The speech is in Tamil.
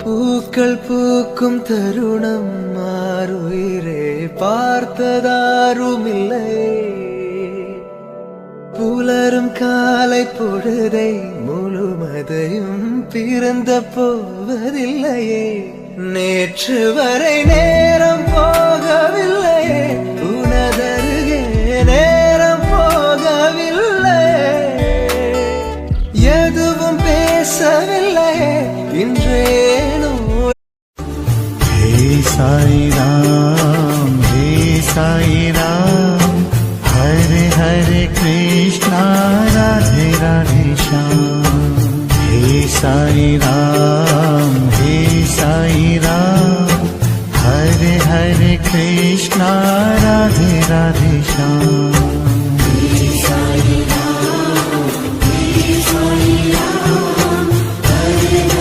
பூக்கள் பூக்கும் தருணம் மாறுயிரே பார்த்ததாருமில்லை. புலரும் காலை பொழுதை முழுமதையும் பிறந்த போவதில்லையே. நேற்று வரை நேரம் போகவில்லையே, உனதருகே நேரம் போகவில்லை. எதுவும் பேசவில்லையே இன்றேனோ. हे साई राम हरे हरे कृष्णा राधे राधे श्याम. हे साई राम हरे हरे कृष्णा राधे राधे श्याम. Hare